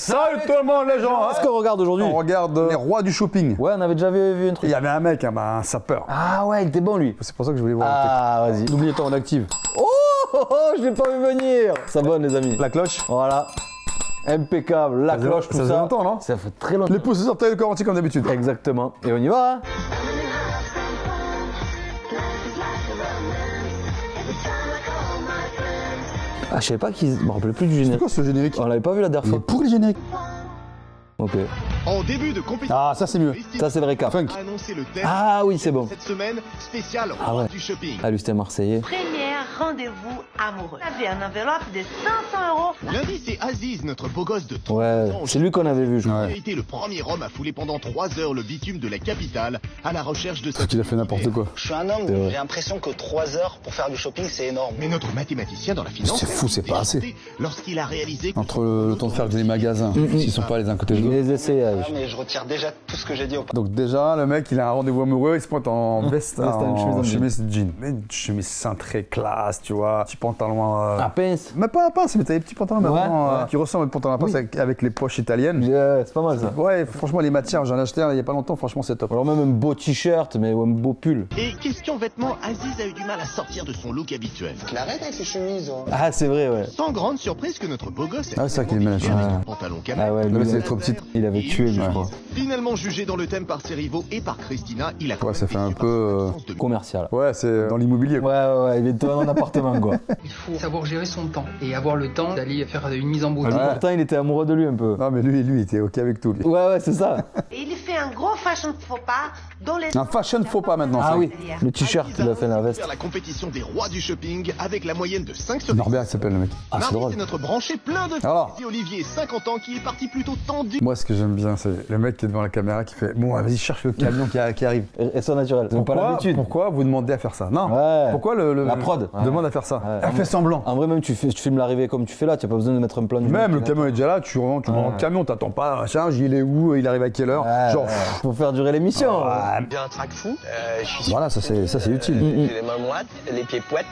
Salut tout le monde les gens. Qu'est-ce qu'on regarde aujourd'hui? On regarde les rois du shopping. Ouais, on avait déjà vu un truc. Il y avait un mec, un sapeur. Ah ouais, il était bon lui. C'est pour ça que je voulais voir. Ah, vas-y. N'oubliez pas, on active. Oh, je l'ai pas vu venir. Ça bonne les amis. La cloche. Voilà. Impeccable, la cloche, tout ça. Ça fait longtemps, non? Ça fait très longtemps. Les pouces sortent le corps entier comme d'habitude. Exactement. Et on y va, hein. Ah, je savais pas qu'ils. Je me rappelais plus du C'est générique. quoi ce générique? On l'avait pas vu la dernière Il est fois. pourri le générique. Ok. En début de compétition, Ah, ça c'est mieux. Ça, c'est le récap. Funk. a annoncé le thème Ah oui, c'est bon. cette semaine spécial Ah roi ouais. du shopping. Ah, lui, c'était Marseillais. Premier rendez-vous amoureux. Vous avez une enveloppe de 500 €. Lundi, c'est Aziz, notre beau gosse de 30 Ouais, ans, c'est lui qu'on avait vu, je crois. qui a été le premier homme à fouler pendant 3 heures le bitume de la capitale à la recherche de sa Il a fait n'importe quoi. Je suis un homme, C'est vrai. j'ai l'impression que 3 heures pour faire du shopping, c'est énorme. Mais notre mathématicien dans la finance C'est fou, c'est pas assez. lorsqu'il a réalisé que Entre le temps de faire les magasins, s'ils sont pas les uns côté de l'autre. Les essayages. Ah, mais je retire déjà tout ce que j'ai dit au Donc déjà, le mec, il a un rendez-vous amoureux, il se pointe en veste, en chemise en en chemise jean. Mais une chemise cintrée classe, tu vois, petit pantalon... Ah, pince. Mais pas un pince, mais t'as des petits pantalons maintenant Ouais. qui ressemblent à des pantalons à pince avec les poches italiennes. C'est pas mal ça. Ouais, franchement, les matières, j'en ai acheté un il y a pas longtemps, franchement, c'est top. Alors même un beau t-shirt, mais ou un beau pull. Et question vêtements, Aziz a eu du mal à sortir de son look habituel. Mais arrête avec ces chemises. Oh. Ah, c'est vrai, ouais. Sans grande surprise que notre beau gosse Ah, c'est vrai qu'il est mal à avec chemise. un pantalon camel. Ah ouais, Mais lui, c'est trop petite. il avait tué, lui, je crois. Finalement jugé dans le thème par ses rivaux et par Christina, il a Ouais, ça fait un peu... Commercial. Ouais, c'est dans l'immobilier. Ouais, ouais, il est dans un appartement, quoi. Il faut savoir gérer son temps et avoir le temps d'aller faire une mise en beauté. Pourtant, il était amoureux de lui un peu. Non, mais lui, il était OK avec tout, lui. Ouais, c'est ça. Et il fait un gros fashion faux pas dans les... Un fashion faux pas maintenant, Ah ça. oui, le t-shirt, il a fait la veste. Faire la compétition des rois du shopping avec la moyenne de 5 sur 10. Norbert, il s'appelle le mec. Ah, c'est Mardi, drôle. c'est notre branché plein de Alors et Olivier, 50 ans, qui est parti plutôt tendu. Moi, ce que j'aime bien, c'est le mec qui est devant la caméra qui fait bon, vas-y, cherche le camion qui arrive. Et ça naturel. C'est pas l'habitude. Pourquoi vous demandez à faire ça? Non. Ouais. Pourquoi La prod. demande à faire ça? Ouais. Elle fait semblant. En vrai, même tu filmes l'arrivée comme tu fais là, tu n'as pas besoin de mettre un plan du Même le mec. camion est déjà là, tu rentres dans le camion, t'attends pas, machin, il est où, il arrive à quelle heure? Ouais, Genre, ouais. Faut faire durer l'émission. J'ai un trac fou, je suis voilà, ça c'est utile. j'ai les mains moites, les pieds poètes.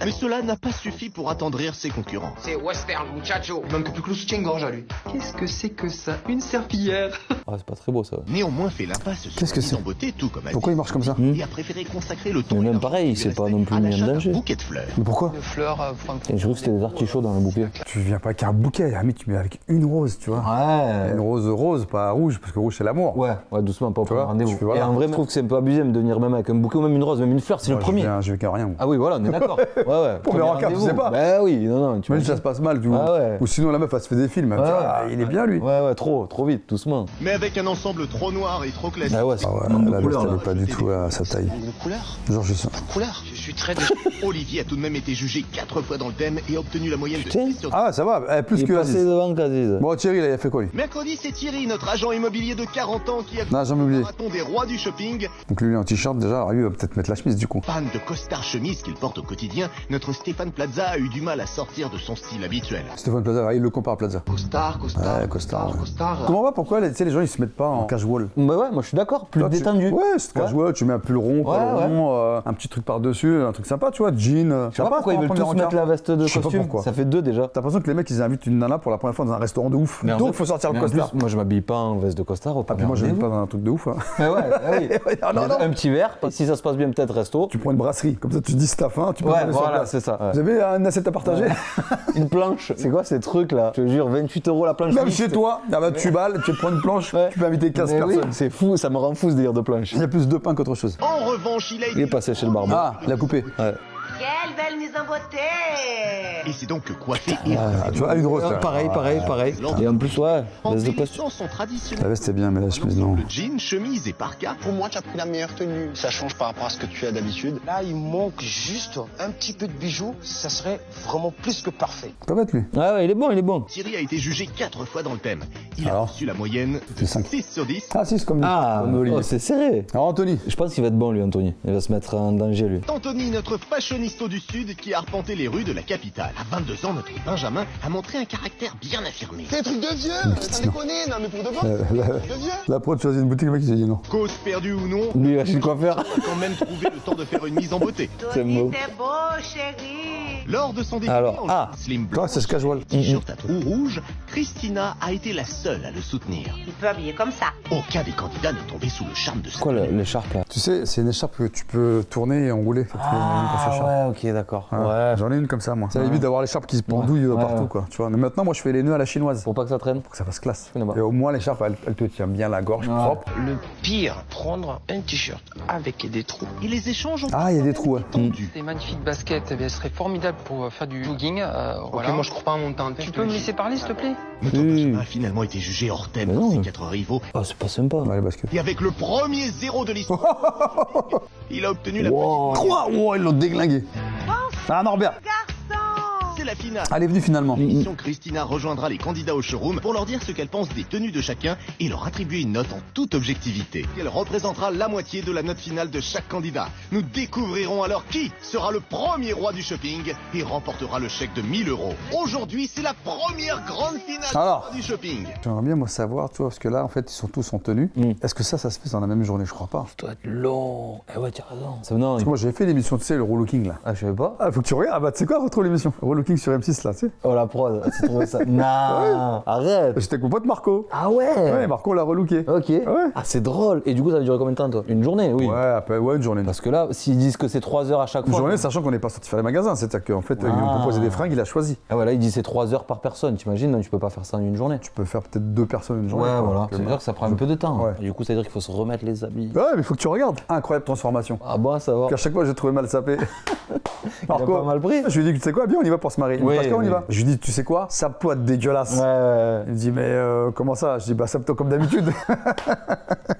Mais cela n'a pas suffi pour attendrir ses concurrents. C'est western, muchacho. Il manque plus que le soutien-gorge à lui. Qu'est-ce que c'est que ça? Une serpillière. Ah, c'est pas très beau ça. Néanmoins fait l'impasse sur Qu'est-ce que la mise c'est en beauté, tout comme Aziz. Pourquoi il marche comme ça? Et a préféré consacrer le temps. Mais et même l'argent pareil, qui lui c'est pas restait non plus à mis en l'achat d'un danger. bouquet de fleurs. Mais pourquoi? Une fleur, Et je crois que c'était des artichauts dans le bouquet. Tu viens pas avec un bouquet, mais tu mets avec une rose, tu vois. Ouais. Une rose, pas rouge, parce que rouge c'est l'amour. Ouais, doucement, pas au premier vois, rendez-vous. tu fais, voilà. Et en vrai, je trouve que c'est un peu abusé de venir même avec un bouquet ou même une rose, même une fleur, c'est le Moi, premier. Je viens qu'à rien. moi. Ah oui, voilà, on est d'accord. Ouais. Pour mes rencarts, tu sais pas. Bah oui, non, tu Même vois. si ça se passe mal, tu vois. Ah ouais. Ou sinon la meuf elle se fait des films, elle me dit, ah, il est bien lui. Ouais, trop vite, doucement. Mais avec un ensemble trop noir et trop classique. Ah ouais, c'est Ah ouais, un manque de la couleur, veste elle là. est pas du tout à sa taille. De couleur, Genre je sens. couleur. Je suis très Olivier a tout de même été jugé 4 fois dans le thème et obtenu la moyenne de Putain. 6 sur 10. Ah ça va, plus Il est que passé Aziz. devant Aziz. Bon Thierry là il a fait quoi lui? Mercredi, c'est Thierry, notre agent immobilier de 40 ans qui a Non, jamais oublié. le marathon des rois du shopping. Donc lui il est en t-shirt déjà, alors lui il va peut-être mettre la chemise du coup. Fan de costard chemise qu'il porte au quotidien, notre Stéphane Plaza a eu du mal à sortir de son style habituel. Stéphane Plaza, il le compare à Plaza. costard, Ouais, costard. Ouais. costard. Je comprends pas pourquoi tu sais, les gens ils se mettent pas en casual. Bah ouais, moi je suis d'accord, plus Toi, détendu. Ouais, c'est casual, tu mets un pull rond, pas rond, un petit truc par-dessus, un truc sympa, tu vois, jean. Je sais pas pourquoi ils veulent tous mettre la veste de Je sais pas costume. pourquoi. Ça fait 2 déjà. T'as l'impression que les mecs ils invitent une nana pour la première fois dans un restaurant de ouf. Mais en Donc vrai- faut sortir le mais en costard. plus, moi je m'habille pas en veste de costard au Ah, puis premier moi je vais rendez-vous. pas dans un truc de ouf. Hein. Ah ouais, ah oui. non, non. Un petit verre, si ça se passe bien peut-être resto. Tu prends une brasserie, comme ça tu te dis si t'as faim, tu peux Ouais, manger sur voilà, place. c'est ça. ouais. Vous avez une assiette à partager? Une planche. C'est quoi ces trucs là? Je te jure, 28 € la planche. Même mixte. chez toi, ah bah, tu balles, tu prends une planche, Ouais. tu peux inviter 15 Mais oui, personnes. c'est fou, ça me rend fou ce délire de planche. Il y a plus de pain qu'autre chose. En revanche, il a Il est été... passé chez le barbeau. Ah, il a coupé. Ouais. Quelle belle mise en beauté. Et c'est donc coiffé et Ah, tu vois, une rose. là. Pareil. Et en plus, ouais, en veste de costume. délaissant son traditionnel La veste c'est bien, mais la chemise non. le jean, chemise et parka. Pour moi, tu as pris la meilleure tenue. Ça change par rapport à ce que tu as d'habitude. Là, il manque juste un petit peu de bijoux. Ça serait vraiment plus que parfait. Pas bête lui. Ouais, il est bon. Thierry a été jugé 4 fois dans le thème. Il a Alors reçu la moyenne de C'est 5. 6 sur 10. Ah si, c'est comme lui. Ah, Comme Olivier. oh, c'est serré. Alors Anthony, Je pense qu'il va être bon lui, Anthony. Il va se mettre en danger lui. Anthony, notre fashionista du Sud qui a arpenté les rues de la capitale. À 22 ans, notre Benjamin a montré un caractère bien affirmé. C'est des trucs de vieux. Ça déconne, non mais pour de bon. De vieux. la prod choisit une boutique, le mec il s'est dit non. Cause perdue ou non, Lui, il va chez le coiffeur. on a quand même trouvé le temps de faire une mise en beauté. C'est Tony, beau. t'es beau, chérie. Lors de son défilé Alors, en slim Toi, c'est ce casual. t-shirt à trous rouges, Christina a été la seule à le soutenir. Il peut habiller comme ça. Aucun des candidats n'est tombé sous le charme de sa Quoi l'écharpe là? Tu sais, c'est une écharpe que tu peux tourner et enrouler. Ça te fait une grosse écharpe. ouais, ok, d'accord. Ouais. Ouais. J'en ai une comme ça, moi. Ça évite d'avoir l'écharpe qui se pendouille partout, quoi. Tu vois. Mais maintenant, moi, je fais les nœuds à la chinoise Pour pas que ça traîne. pour que ça fasse classe. Là-bas. Et au moins, l'écharpe, elle te tient bien la gorge, propre. Le pire, prendre un t-shirt avec des trous. Et les échanges ont Ah, il y a des trous, ouais. tendus. Des magnifiques baskets, elles seraient formidables pour faire du jogging. Ok, Voilà. moi je crois pas en montant un Tu peux me laisser parler, s'il te plaît? Notre Benjamin a finalement été jugé hors thème Mais par non. ses 4 rivaux. Ah, c'est pas sympa. Ouais, les baskets. Et avec le premier 0 de l'histoire, il a obtenu la Wow. 3 Oh, ils l'ont déglingué. Ah, Norbert. C'est la finale. Elle est venue finalement. L'émission Christina rejoindra les candidats au showroom pour leur dire ce qu'elle pense des tenues de chacun et leur attribuer une note en toute objectivité. Elle représentera la moitié de la note finale de chaque candidat. Nous découvrirons alors qui sera le premier roi du shopping et remportera le chèque de 1000 €. Aujourd'hui, c'est la première grande finale Alors. du shopping. J'aimerais bien, moi, savoir, tu vois, parce que là, en fait, ils sont tous en tenue. Est-ce que ça se fait dans la même journée? Je crois pas. Ça doit être long. Eh ouais, tu as raison. Ça, non, Parce que moi, j'avais fait l'émission, tu sais, le relooking, là. Ah, je savais pas. Ah, faut que tu regardes. Ah, bah, tu sais quoi, retrouve l'émission. Relooking sur M6, là, tu sais. Oh, la prod, tu trouvé ça? Non, arrête. J'étais avec mon pote Marco. Ah ouais. Ouais, Marco l'a relooké. Ok. Ouais. Ah, c'est drôle. Et du coup, ça va durer combien de temps, toi? Une journée, oui. Ouais, après, ouais, une journée. Parce que là, s'ils disent que c'est 3 heures à chaque Une fois. journée, sachant qu'on n'est pas sorti faire les magasins. C'est-à-dire qu'en fait, ils lui ont proposé des fringues, il a choisi. Ah ouais, là, il dit c'est 3 heures par personne. T'imagines, tu peux pas faire ça en une journée. Tu peux faire peut-être 2 personnes une journée. Ouais, quoi. voilà. Donc, C'est dire que ça prend un peu de temps. Ouais. Et du coup, ça veut dire qu'il faut se remettre les habits. Ouais, mais il faut que tu regardes. Incroyable transformation. Ah bon, ça va. Qu'à chaque fois, j'ai trouvé mal sapé. Il a pas mal pris. Je lui ai dit, tu sais quoi, bien, on y va pour se marier. Il me dit, Oui, Pascal, on y oui. va. Je lui dis, tu sais quoi, sa peau est dégueulasse. Ouais. Il me dit, mais comment ça? Je dis, bah, sapto comme d'habitude.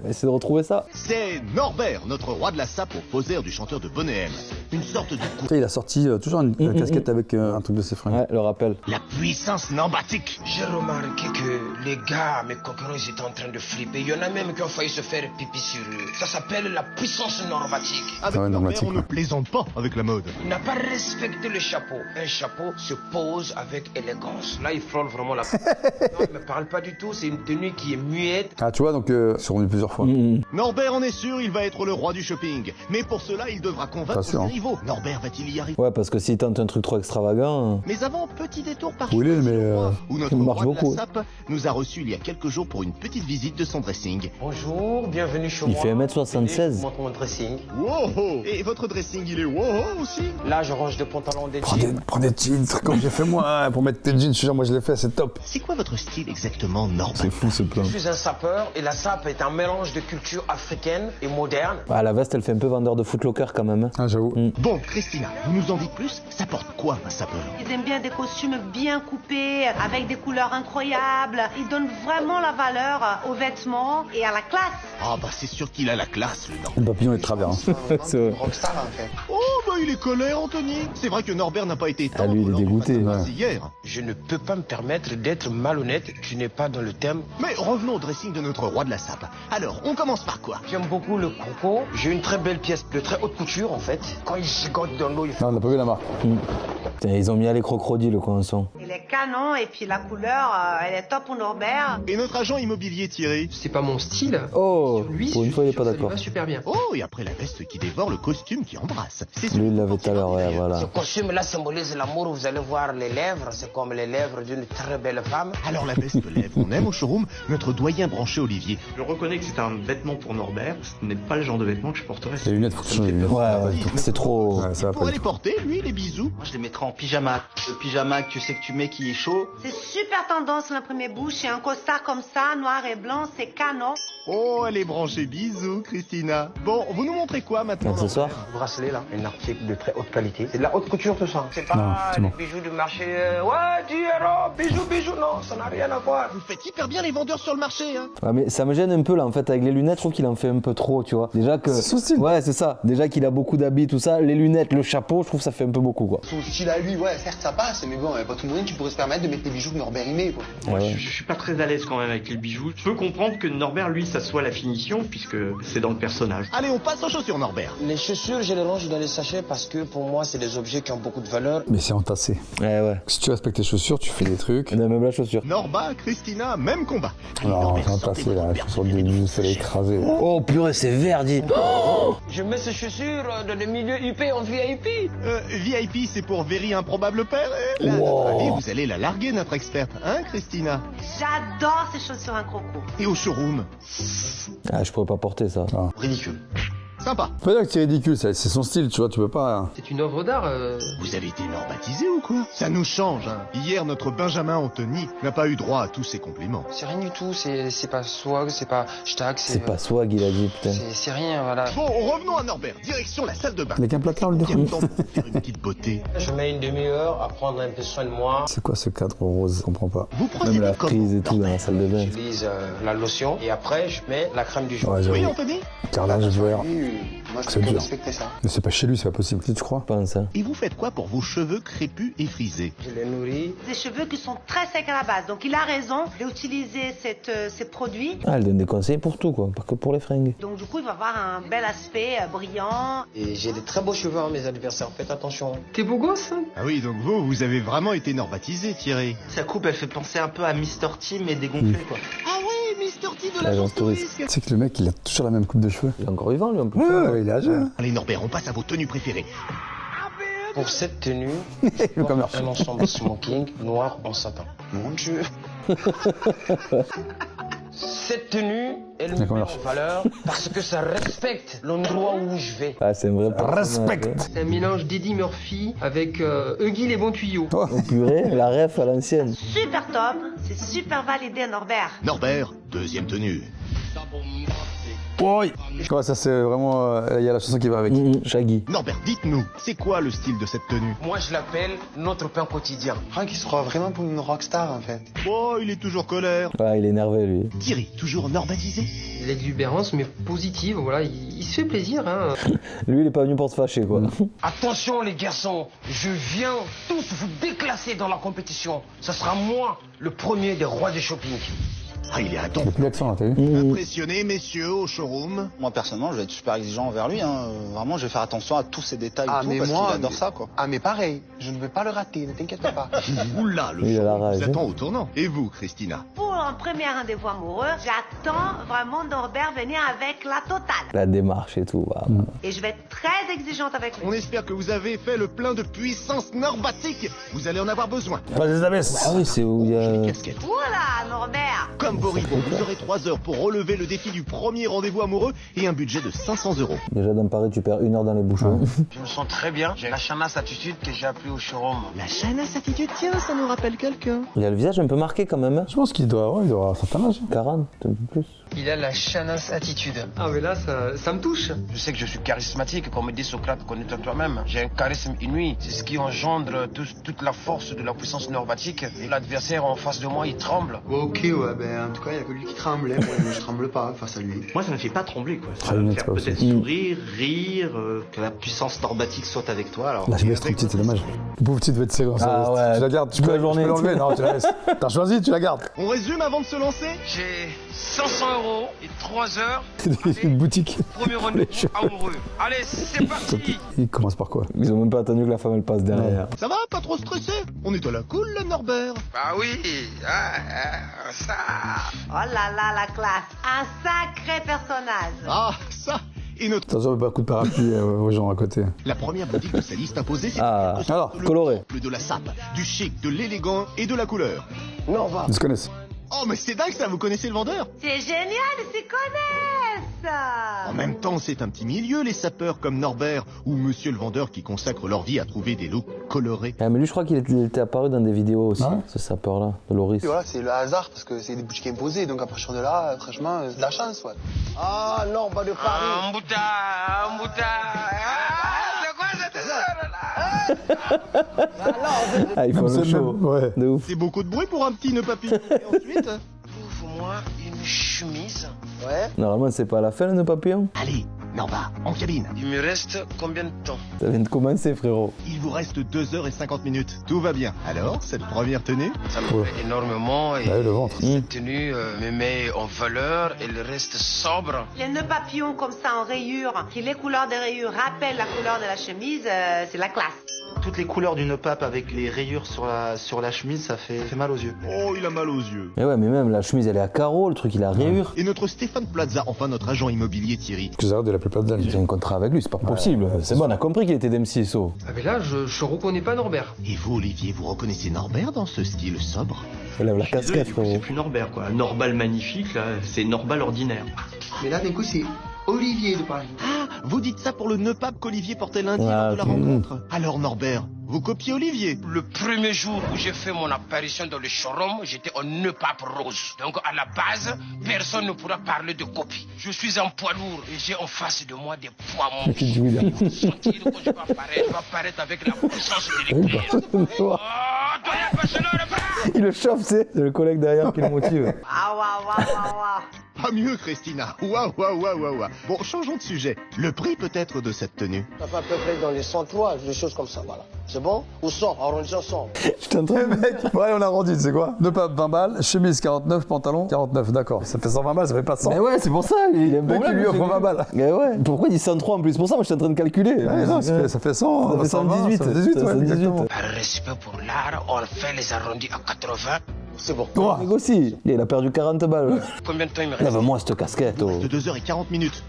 Essaye de retrouver ça. C'est Norbert, notre roi de la sape au poser du chanteur de Bonnet M. Une sorte de Tu sais, il a sorti toujours une casquette avec un truc de ses fringues. Ouais, le rappel. la puissance normatique. J'ai remarqué que les gars, mes concurrents, ils étaient en train de flipper. Il y en a même qui ont failli se faire pipi sur eux. Ça s'appelle la puissance normatique. Avec ouais, Norbert, normatique, on ne ouais. plaisante pas avec la mode. Il n'a pas respecté le chapeau. Un chapeau se pose avec élégance. Là, il frôle vraiment la... Non, il me parle pas du tout. C'est une tenue qui est muette. Ah, tu vois, donc, ils sont revenus plusieurs fois. Norbert en est sûr, il va être le roi du shopping. Mais pour cela, il devra convaincre Pas ses sûr, hein. rivaux. Norbert va-t-il y arriver? Ouais, parce que s'il tente un truc trop extravagant. Mais avant, petit détour par Oui, Choisy mais, le Roi, où notre il marche roi de beaucoup. la sape nous a reçus il y a quelques jours pour une petite visite de son dressing. Bonjour, bienvenue chez Il moi. fait 1m76. Je montre mon dressing. Wow! Et votre dressing, il est wow aussi? Là, je range des pantalons, des Prends jeans. des jeans, comme j'ai fait moi, hein, pour mettre tes jeans, je suis sûr, moi je l'ai fait, c'est top. C'est quoi votre style exactement, Norbert? Fou ce plan. Je suis un sapeur et la sape est un mélange de culture africaine et moderne. Ah, la veste, elle fait un peu vendeur de footlocker quand même. Ah, j'avoue. Bon, Christina, vous nous en dites plus? Ça porte quoi, un sapeur? Ils aiment bien des costumes bien coupés, avec des couleurs incroyables. Ils donnent vraiment la valeur aux vêtements et à la classe. Ah bah c'est sûr qu'il a la classe, le Norbert. Le papillon est de travers. Hein. C'est vrai. Rockstar en fait. Oh bah il est colère, Anthony. C'est vrai que Norbert n'a pas été Ah, lui, il est lors du dégoûté, face à face ouais. hier. Je ne peux pas me permettre d'être malhonnête. Tu n'es pas dans le thème. Mais revenons au dressing de notre roi de la sape. Alors, on commence par quoi? J'aime beaucoup le croco. J'ai une très belle pièce de très haute couture en fait. Quand il gigote dans l'eau, il fait... Non, on n'a pas vu la marque. Putain, ils ont mis à les crocodiles, quoi, en son. Il est canon et puis la couleur, elle est top pour Norbert. Et notre agent immobilier Thierry? C'est pas mon style. Oh, Sur lui, pour une je fois, il est suis pas sûr que ça lui d'accord. va super bien. Oh, et après la veste qui dévore, le costume qui embrasse. C'est Lui, il l'avait tout à l'heure, ouais, voilà. Ce costume-là symbolise l'amour. Vous allez voir les lèvres. C'est comme les lèvres d'une très belle femme. Alors la veste lève, on aime au showroom notre doyen branché Olivier. Je reconnais que c'est un vêtement pour Norbert, ce n'est pas le genre de vêtement que je porterais. Les lunettes, faut que tu changes les lunettes. Ouais, c'est trop. Ouais, ça va Pour pas aller du tout. porter, lui, les bisous. Moi je les mettrais en pyjama. Le pyjama que tu sais que tu mets qui est chaud. C'est super tendance l'imprimé bouche et un costard comme ça, noir et blanc, c'est canon. Oh, elle est branchée bisous, Christina. Bon, vous nous montrez quoi maintenant? Accessoire. Bracelet là, un article de très haute qualité. C'est de la haute couture tout ça. C'est pas Non, c'est les bon. bijoux du marché. Ouais, du héros, bijoux, non, ça n'a rien à voir. Vous faites hyper bien les vendeurs sur le marché, hein. Ouais, mais ça me gêne un peu là en fait avec les lunettes, je trouve qu'il en fait un peu trop, tu vois. Déjà que. C'est son style. Ouais, c'est ça. Déjà qu'il a beaucoup d'habits, tout ça. Les lunettes, le chapeau, je trouve que ça fait un peu beaucoup quoi. Son style à lui, ouais, certes ça passe, mais bon, pas tout le monde qui pourrait se permettre de mettre les bijoux que Norbert y met, quoi. Moi Ouais. je suis pas très à l'aise quand même avec les bijoux. Je peux comprendre que Norbert lui ça soit la finition puisque c'est dans le personnage. Allez, on passe aux chaussures, Norbert. Les chaussures, je les range dans les sachets parce que pour moi, c'est des objets qui ont beaucoup de valeur. Mais c'est entassé. Ouais. Si tu respectes tes chaussures, tu fais des trucs. On a même la chaussure. Norba, Christina, même combat. Non, Norbert c'est sortait entassé de là, la Norbert. chaussure de début, c'est écrasé. Oh purée, c'est verdi. Je mets ces chaussures dans les milieux UP en VIP. VIP, c'est pour vérifier Thierry, improbable père. Et là, à notre avis, vous allez la larguer, notre experte. Hein, Christina? J'adore ces chaussures un croco. Et au showroom? Ah, je pourrais pas porter ça. Ridicule. Sympa. Faut pas dire que c'est ridicule, c'est son style, tu vois, tu peux pas. C'est une œuvre d'art. Vous avez été normatisé ou quoi? Ça nous change, hein. Hier, notre Benjamin Anthony n'a pas eu droit à tous ses compliments. C'est rien du tout. C'est pas swag, c'est pas schtack. C'est pas swag, il a dit, putain. C'est rien, voilà. Bon, revenons à Norbert. Direction la salle de bain. Avec un placard, le Quel temps pour faire une petite beauté. Je mets une demi-heure à prendre un peu soin de moi. C'est quoi ce cadre rose? Je comprends pas. Vous Même procédez la comment, prise et tout dans la salle de bain. J'utilise la lotion et après je mets la crème du jour. Ouais, j'avoue. Oui, Anthony? Carrelage vert. Moi, je C'est peux dur. respecter ça. Mais c'est pas chez lui, c'est pas possible, tu crois? Je pense, hein. Et vous faites quoi pour vos cheveux crépus et frisés? Je les nourris. Des cheveux qui sont très secs à la base. Donc il a raison d'utiliser ces produits. Ah, elle donne des conseils pour tout, quoi, pas que pour les fringues. Donc du coup, il va avoir un bel aspect brillant. Et j'ai des très beaux cheveux à mes anniversaires, faites attention. T'es beau gosse, hein? Ah oui, donc vous avez vraiment été normatisé, Thierry. Sa coupe, elle fait penser un peu à Mr. T, mais dégonflé, quoi. Ah oui, Mr. T de L'agence touriste. Tu sais que le mec, il a toujours la même coupe de cheveux. Il est encore vivant, lui, en plus. Ouais, il est âgé. Hein. Allez, Norbert, on passe à vos tenues préférées. Pour cette tenue, Le commerce. un ensemble smoking noir en satin. Mon Dieu. Cette tenue, elle me met D'accord. en valeur parce que ça respecte l'endroit où je vais. Ah, c'est un vrai personnage. Respect. C'est un mélange d'Eddie Murphy avec Huggy les bons tuyaux. Oh purée, la ref à l'ancienne. Super top. C'est super validé, Norbert. Norbert, deuxième tenue. Ouais, ça c'est vraiment. Il y a la chanson qui va avec. Shaggy. Norbert, dites-nous, c'est quoi le style de cette tenue? Moi, je l'appelle notre pain quotidien. Franck, il se croit vraiment pour une rockstar, en fait. Oh, il est toujours colère. Ouais, il est énervé, lui. Thierry, toujours normatisé? L'exubérance, mais positive, voilà. Il se fait plaisir, hein. Lui, il est pas venu pour se fâcher, quoi. Attention les garçons, je viens tous vous déclasser dans la compétition. Ce sera moi le premier des rois du shopping. Ah, il est à don. Il a plus d'accent là, t'as vu? Impressionné, messieurs, au showroom. Moi personnellement, je vais être super exigeant envers lui. Hein. Vraiment, je vais faire attention à tous ces détails Ah, et tout, mais parce moi, qu'il adore mais- ça, quoi. Ah, mais pareil, je ne vais pas le rater, ne t'inquiète pas. Oula, le Il a la showroom rage, vous hein. attend au tournant. Et vous, Christina? Pour un premier rendez-vous amoureux, j'attends vraiment Norbert venir avec la totale. La démarche et tout, bah. Et je vais être très exigeante avec lui. On espère que vous avez fait le plein de puissance norbatique. Vous allez en avoir besoin. Pas des abeilles. Ah oui, c'est où il y a... Casquette. Voilà, Norbert. Comme vos rivaux, vous aurez 3 heures pour relever le défi du premier rendez-vous amoureux et un budget de 500 €. Déjà, dans Paris, tu perds 1 heure dans les bouchons. Je me sens très bien, j'ai la chanas attitude que j'ai appris au showroom. La Chanas attitude, tiens, ça nous rappelle quelqu'un. Il a le visage un peu marqué, quand même, hein. Je pense qu'il doit avoir un certain âge. 40, un peu plus. Il a la chanas attitude. Ah, mais là, ça me touche. Je sais que je suis charismatique, comme dit Socrate, connais-toi toi-même. J'ai un charisme inouï, c'est ce qui engendre toute la force de la puissance normatique. Et l'adversaire en face de moi, il tremble. Ok, ouais, ben en tout cas, il n'y a que lui qui tremble. Hein. Moi, je tremble pas face à lui. Moi, ça me fait pas trembler, quoi. Ça Très va me honnête, faire toi peut-être aussi. sourire, rire, que la puissance normatique soit avec toi. Alors, La chemise trop petite, c'est dommage. Le pauvre petit devait être serré. Ah ouais. Tu la gardes, tu Toute peux la journée. tu peux l'enlever. Non, tu la laisses. T'as choisi, tu la gardes. On résume avant de se lancer? J'ai 500 € et 3 heures. Une boutique. Premier rendez-vous amoureux. Allez, c'est parti. Il commence par quoi? Ils ont même pas attendu que la femme, elle passe derrière. Ça va? Pas trop stressé? On est à la cool, là, Norbert. Bah oui, ça. Oh là là, la classe. Un sacré personnage. Ah, ça. Et notre... Attention, pas coup de parapluie aux gens à côté. La première boutique de sa liste imposée, c'est Ah, alors, le coloré. temple de la sape, du chic, de l'élégant et de la couleur. Norva. Ils se connaissent. Oh, mais c'est dingue ça, vous connaissez le vendeur? C'est génial, ils s'y connaissent. En même temps, c'est un petit milieu, les sapeurs comme Norbert ou Monsieur le vendeur qui consacrent leur vie à trouver des looks colorés. Ah, mais lui, je crois qu'il était apparu dans des vidéos aussi, Ah ouais ce sapeur-là, de Loris. Et voilà, c'est le hasard parce que c'est des boutiques imposées. Donc à partir de là, franchement, c'est de la chance, ouais. Ah, Norva de Paris. Un bouta. C'est quoi cette histoire-là? Ah, il faut Comme le c'est show. même, ouais. De ouf. C'est beaucoup de bruit pour un petit nœud papillon. Et ensuite... Ouvre-moi une chemise. Ouais. Normalement, c'est pas à la fin, le nœud papillon. Allez, Norva, en cabine. Il me reste combien de temps? Ça vient de commencer, frérot. Il vous reste 2 heures et 50 minutes. Tout va bien. Alors, cette première tenue? Ça me plaît énormément et Bah oui, le ventre. cette tenue me met en valeur, elle reste sobre. Les nœuds papillons comme ça en rayures, qui les couleurs des rayures rappellent la couleur de la chemise, c'est la classe. Toutes les couleurs d'une pape avec les rayures sur la chemise, ça fait mal aux yeux. Oh, il a mal aux yeux. Mais ouais, mais même la chemise elle est à carreaux, le truc il a rayures. Et notre Stéphane Plaza, enfin notre agent immobilier Thierry. Que j'arrête de l'appeler Plaza. J'ai un contrat avec lui, c'est pas possible. C'est bon, on a compris qu'il était d'MCSO. Ah mais là, je reconnais pas Norbert. Et vous, Olivier, vous reconnaissez Norbert dans ce style sobre? Il lève la Désolé, casquette, du coup, c'est frérot. plus Norbert, quoi. Norbal magnifique, là, c'est Norbal ordinaire. Mais là, d'un coup, c'est Olivier de Paris. Ah, vous dites ça pour le nœud pape qu'Olivier portait lundi lors de la rencontre. Alors Norbert, vous copiez Olivier? Le premier jour où j'ai fait mon apparition dans le showroom, j'étais en nœud pape rose. Donc à la base, personne ne pourra parler de copie. Je suis un poids lourd et j'ai en face de moi des poids monstrueux. Sentir que je vais apparaître avec la puissance de l'éclair. Oh, doyen Bachelor, Il le chauffe, c'est le collègue derrière qui le motive. Ah, waouh, waouh, waouh, waouh. Pas mieux, Christina. Waouh, waouh, waouh, waouh, waouh. Bon, changeons de sujet. Le prix peut-être de cette tenue? Ça fait à peu près dans les 103, des choses comme ça, voilà. C'est bon? Ou 100, arrondissons 100. Je t'entends, Mec, ouais, on arrondit, c'est quoi? Deux papes, 20 balles, chemise 49, pantalon 49, d'accord. Ça fait 120 balles, ça fait pas 100. Mais ouais, c'est pour ça, il aime Le mec, pas. il lui offre 20 balles. Mais ouais, pourquoi il dit 103 en plus? C'est pour ça, moi je suis en train de calculer. Ouais, non, ça fait 100, Ça fait 118. ça fait 18, ouais, 118. exactement. par respect pour l'art, on fait les arrondis à 80. C'est bon. On négocie. Il a perdu 40 balles. Combien de temps il me reste? Lève-moi cette casquette. Oh. De 2h40,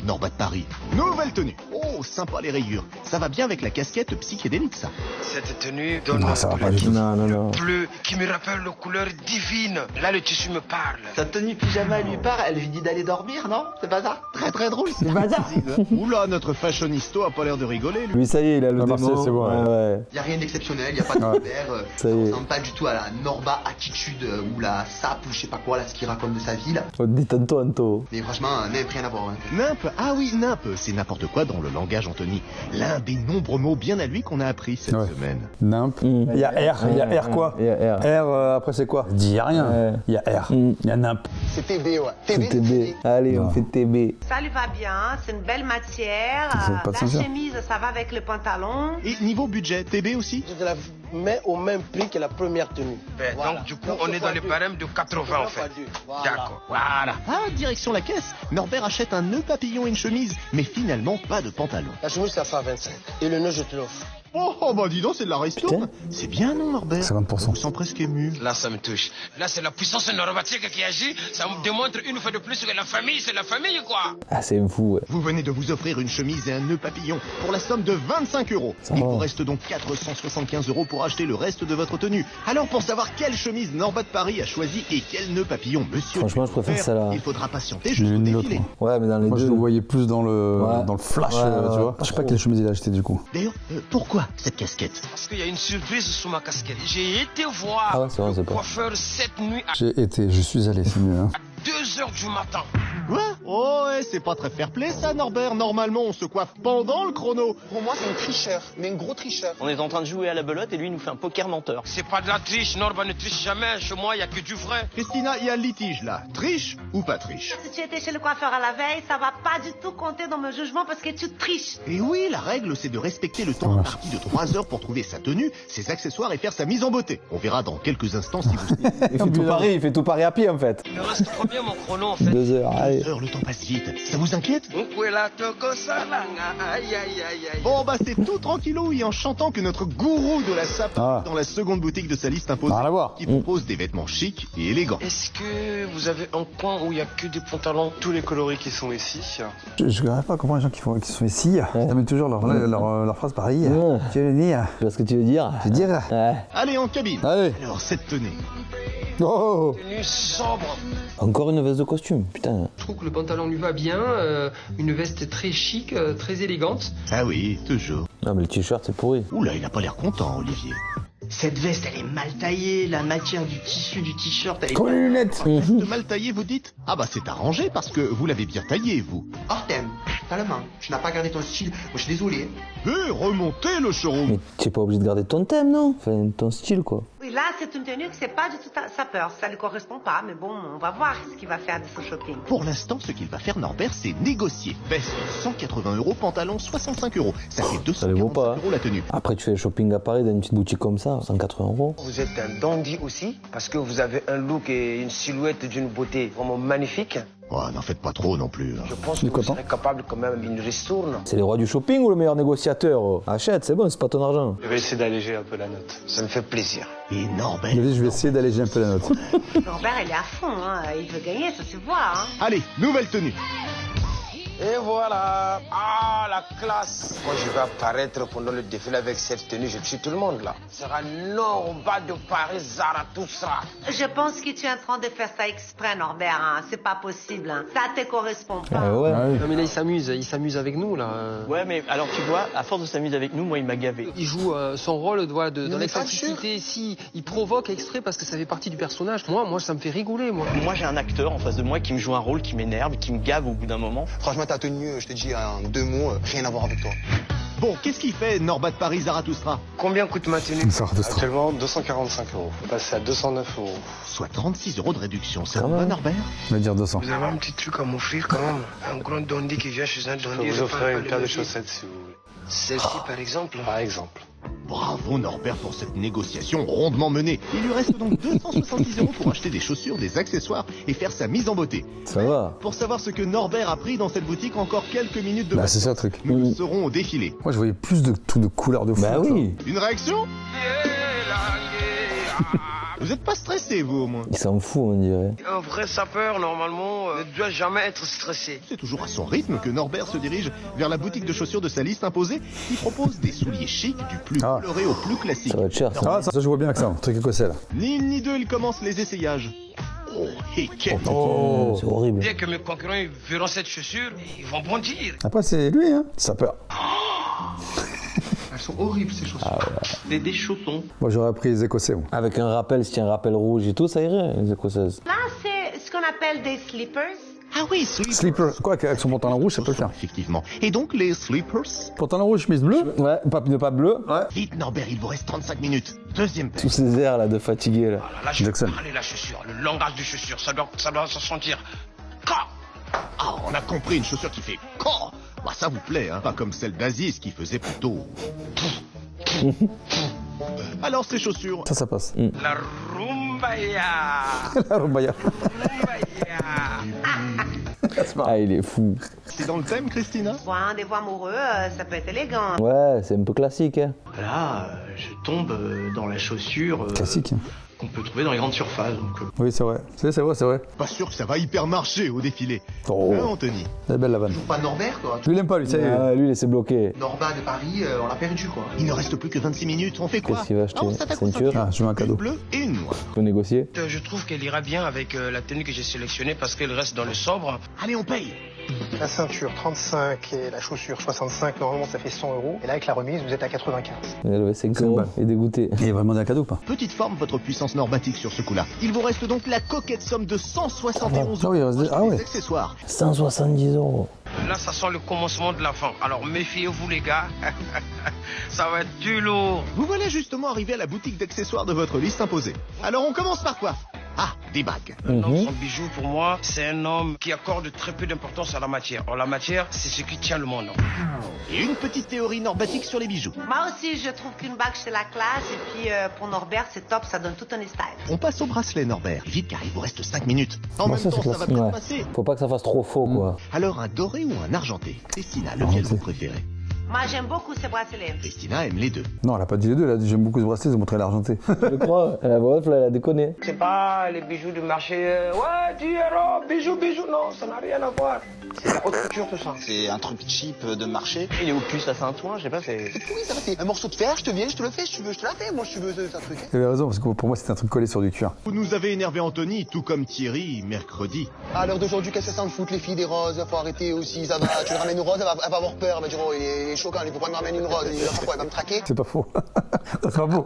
Norbat de Paris. Nouvelle tenue. Oh, sympa les rayures. Ça va bien avec la casquette psychédélique, ça. Cette tenue donne Non, ça va pas le du tout. Non. bleu qui me rappelle les couleurs divines. Là, le tissu me parle. Ta tenue pyjama lui part, elle lui dit d'aller dormir, non? C'est pas ça? Très très drôle. C'est bazar. Oula, notre fashionisto a pas l'air de rigoler, lui. Lui, ça y est, il a le Ah, démon. Marseille, c'est bon, ouais. Y a rien d'exceptionnel, y a pas de Robert, Ça ça y est. ressemble pas du tout à la Norba attitude ou la SAP ou je sais pas quoi, là, ce qu'il raconte de sa vie, là. On te dit tantôt, Anto. Mais franchement, même rien à voir, hein. Nimp, ah oui, Nimp, c'est n'importe quoi dans le langage Anthony. L'un des nombreux mots bien à lui qu'on a appris cette semaine. Nimp. Il y a R quoi? Il y a R. R, après c'est quoi? Il y a rien. Ouais. Il y a R. Il y a Nimp. C'est TB, ouais. C'est TB. Allez, on fait TB. Ça lui va bien, c'est une belle matière. C'est pas de La sincère. chemise, ça va avec le pantalon. Et niveau budget, TB aussi? Je te la mets au même prix que la première tenue. Ben, Voilà. donc, du coup, on est dans les barèmes de 80 en fait. Voilà. D'accord. Voilà. Ah, direction la caisse. Norbert achète un nœud papillon et une chemise, mais finalement pas de pantalon. La chemise, c'est à 125. Et le nœud, je te l'offre. Oh, bah dis donc, c'est de la ristourne. C'est bien, non, Norbert? 50%. On vous sent presque ému. Là, ça me touche. Là, c'est la puissance normatique qui agit. Ça me démontre une fois de plus que la famille, c'est la famille, quoi. Ah, c'est un fou, ouais. Vous venez de vous offrir une chemise et un nœud papillon pour la somme de 25 €. Ça Il va. vous reste donc 475 € pour acheter le reste de votre tenue. Alors, pour savoir quelle chemise Norbat de Paris a choisi et quel nœud papillon monsieur Franchement, je préfère Faire, celle-là. il faudra patienter J'ai jusqu'au une défilé. autre, Ouais, mais dans les Moi, je deux. le voyais plus dans le, Ouais. dans le flash, Ouais, tu vois. ouais. Je sais pas quelle chemise il a acheté du coup. D'ailleurs, pourquoi cette casquette? Parce qu'il y a une surprise sous ma casquette. J'ai été voir Ah ouais, c'est vrai, le c'est pas. coiffeur cette nuit à Je suis allé, c'est mieux. Hein. 2h du matin. Quoi? Oh ouais, c'est pas très fair-play ça, Norbert. Normalement, on se coiffe pendant le chrono. Pour moi, c'est un tricheur, mais un gros tricheur. On est en train de jouer à la belote et lui il nous fait un poker menteur. C'est pas de la triche, Norba ne triche jamais. Chez moi, il y a que du vrai. Christina, il y a le litige là. Triche ou pas triche? Si tu étais chez le coiffeur à la veille, ça va pas du tout compter dans mon jugement parce que tu triches. Et oui, la règle, c'est de respecter le temps imparti de 3 heures pour trouver sa tenue, ses accessoires et faire sa mise en beauté. On verra dans quelques instants si vous... Il fait tout Paris à pied, en fait. Il me reste combien mon chrono en fait? 2 heures, allez. 2 heures, le temps passe vite. Ça vous inquiète? Aïe, aïe, aïe, aïe. Bon bah c'est tout tranquillouille en chantant que notre gourou de la sape dans la seconde boutique de sa liste impose Rien à voir. qui propose des vêtements chics et élégants. Est-ce que vous avez un coin où il y a que des pantalons? Tous les coloris qui sont ici. Je n'arrive pas à comprendre les gens qui sont ici. Ça met toujours leur phrase pareil. Ouais. Tu veux venir? Tu vois ce que tu veux dire? Je veux dire? Ouais. Allez en cabine. Allez. Alors cette tenue. Oh! Tenue sobre. Encore une veste de costume, putain. Je trouve que le pantalon lui va bien, une veste très chic, très élégante. Ah oui, toujours. Non, mais le t-shirt, c'est pourri. Oula, il a pas l'air content, Olivier. Cette veste, elle est mal taillée, la matière du tissu du t-shirt, elle est Comme les lunettes! De mal taillé, vous dites? Ah bah c'est arrangé parce que vous l'avez bien taillé, vous. hors thème. T'as la main. Tu n'as pas gardé ton style. Moi, je suis désolé. Remontez le showroom. Mais t'es pas obligé de garder ton thème, non? Enfin, ton style, quoi. Oui, là, c'est une tenue que c'est pas du tout sa peur. Ça lui correspond pas, mais bon, on va voir ce qu'il va faire de ce shopping. Pour l'instant, ce qu'il va faire, Norbert, c'est négocier. Veste 180 €, pantalon 65 €. Ça fait Ça les vaut 245 pas. € la tenue. Après, tu fais le shopping à Paris dans une petite boutique comme ça, 180 €. Vous êtes un dandy aussi, parce que vous avez un look et une silhouette d'une beauté vraiment magnifique. Oh, n'en faites pas trop non plus. Je pense que vous serez capable quand même d'une ristourne. C'est le roi du shopping ou le meilleur négociateur? Achète, c'est bon, c'est pas ton argent. Je vais essayer d'alléger un peu la note. Ça me fait plaisir. Et Norbert... Je vais essayer d'alléger un peu la note. Norbert, il est à fond, hein. Il veut gagner, ça se voit. Hein. Allez, nouvelle tenue. Et voilà. Ah, la classe. Quand je vais apparaître pendant le défilé avec cette tenue, je tue tout le monde là. Ce sera Norba de Paris Zarathustra. Je pense que tu es en train de faire ça exprès, Norbert. Hein. C'est pas possible. Hein. Ça te correspond pas. Ouais. Non mais là il s'amuse avec nous là. Ouais, mais alors tu vois, à force de s'amuser avec nous, moi il m'a gavé. Il joue son rôle dans l'excentricité. Si, il provoque exprès parce que ça fait partie du personnage. Moi ça me fait rigoler, moi. Moi j'ai un acteur en face de moi qui me joue un rôle qui m'énerve, qui me gave au bout d'un moment. Franchement, ta tenue, je te dis en 2 mots, rien à voir avec toi. Bon, qu'est-ce qu'il fait, Norba de Paris Zarathustra? Combien coûte ma tenue? Actuellement, 245 €. Faut passer à 209 €. Soit 36 € de réduction. C'est bon, Norbert? Je vais dire 200. Vous avez un petit truc à m'offrir quand même. Un grand dandy qui vient chez un dandy. Je vous offrirai une paire de chaussettes si vous voulez. Celle-ci par exemple. Par exemple. Bravo Norbert pour cette négociation rondement menée. Il lui reste donc 270 € pour acheter des chaussures, des accessoires et faire sa mise en beauté. Ça va. Pour savoir ce que Norbert a pris dans cette boutique, encore quelques minutes de C'est ça le truc. Nous le saurons au défilé. Moi je voyais plus de couleurs de fou. Bah oui. Une réaction? Vous êtes pas stressé, vous, au moins? Il s'en fout, on dirait. Un vrai sapeur, normalement, ne doit jamais être stressé. C'est toujours à son rythme que Norbert se dirige vers la boutique de chaussures de sa liste imposée, qui propose des souliers chics du plus coloré au plus classique. Ça va être cher, ça. Ah, ça je vois bien que ça, un truc écossais là. Ni une ni deux, il commence les essayages. Oh, et quel... C'est horrible. Dès que mes concurrents verront cette chaussure, ils vont bondir. Après c'est lui, hein. Ça peur. Elles sont horribles ces chaussures. Des chaussons. Moi j'aurais pris les écossais. Bon. Avec un rappel, si un rappel rouge et tout, ça irait, les écossaises. Là, c'est ce qu'on appelle des slippers. Ah oui, sleepers. Sleeper. Quoi, avec son pantalon rouge, ça peut le faire. Effectivement. Et donc les sleepers? Pantalon rouge, chemise bleue. Ouais, pas bleu. Ouais. Vite Norbert, il vous reste 35 minutes. Deuxième paire. Tous ces airs là de fatigué là. Là, je vais parler la chaussure, le langage du chaussure, ça doit se sentir. Ah, on a compris, une chaussure qui fait corps. Bah, ça vous plaît, hein? Pas comme celle d'Aziz qui faisait plutôt. Alors ces chaussures. Ça passe. La rumbaya. La rumbaya. Ah, il est fou. C'est dans le thème, Christina? Pour un rendez-vous amoureux, ça peut être élégant. Ouais, c'est un peu classique, hein. Là, je tombe dans la chaussure Classique. qu'on peut trouver dans les grandes surfaces. Donc, Oui, c'est vrai. C'est vrai. Pas sûr que ça va hyper marcher au défilé. Oh. Hein, Anthony? Elle est belle la vanne. Pas Norbert, quoi. Lui il aime pas lui, ça y est. Ah, lui, laissez bloquer. Norba de Paris, on l'a perdu, quoi. Il ne reste plus que 26 minutes, on fait quoi? Qu'est-ce qu'il va acheter? On s'attaque aux Ceinture? ceintures. Ah, je veux un cadeau. Une bleue et une noire. Faut négocier. Je trouve qu'elle ira bien avec la tenue que j'ai sélectionnée parce qu'elle reste dans le sobre. Allez, on paye. La ceinture 35 et la chaussure 65, normalement ça fait 100 €. Et là avec la remise, vous êtes à 95. Il a levé 5 €. Il est dégoûté. Il a vraiment un cadeau ou pas? Petite forme votre puissance normatique sur ce coup-là. Il vous reste donc la coquette somme de 171 Ah oui, il reste pour des- ah acheter ouais. des accessoires. 170 €. Là, ça sent le commencement de la fin. Alors méfiez-vous, les gars. Ça va être du lourd. Vous voilà justement arrivé à la boutique d'accessoires de votre liste imposée. Alors on commence par quoi? Ah, des bagues. Un homme sans bijoux, pour moi, c'est un homme qui accorde très peu d'importance à la matière. Or, la matière, c'est ce qui tient le monde. Et une petite théorie normatique sur les bijoux. Moi aussi, je trouve qu'une bague, c'est la classe. Et puis, pour Norbert, c'est top. Ça donne tout un style. On passe au bracelet, Norbert. Vite, car il vous reste 5 minutes. En Bon, même ça, temps, c'est ça va classique, bien ouais. passer. Faut pas que ça fasse trop faux, quoi. Alors, un doré ou un argenté? Christina, lequel vous préférez? Moi, j'aime beaucoup ces bracelets. Christina aime les deux. Non, elle a pas dit les deux, elle a dit j'aime beaucoup ce bracelet, ils ont montré l'argenté. Je crois. La voix off, là, elle a déconné. C'est pas les bijoux du marché. Ouais, du héros, bijoux. Non, ça n'a rien à voir. C'est la haute couture, tout ça. C'est un truc cheap de marché. Il est au puce à Saint-Ouen, je sais pas, c'est. Oui, ça va, c'est un morceau de fer, je te viens, je te le fais, si tu veux, je te la fais. Moi, si tu veux, c'est un truc. Il avait raison, parce que pour moi c'était un truc collé sur du cuir. Vous nous avez énervé Anthony, tout comme Thierry, mercredi. À l'heure d'aujourd'hui, qu'est-ce que ça me fout, les filles des roses? Faut arrêter aussi, ça va. Tu lui ramènes une rose, elle va avoir peur, elle va dire, oh, il est choquant, il faut pas me ramener une rose, il va faire quoi, elle va me traquer. C'est pas faux. C'est pas beau.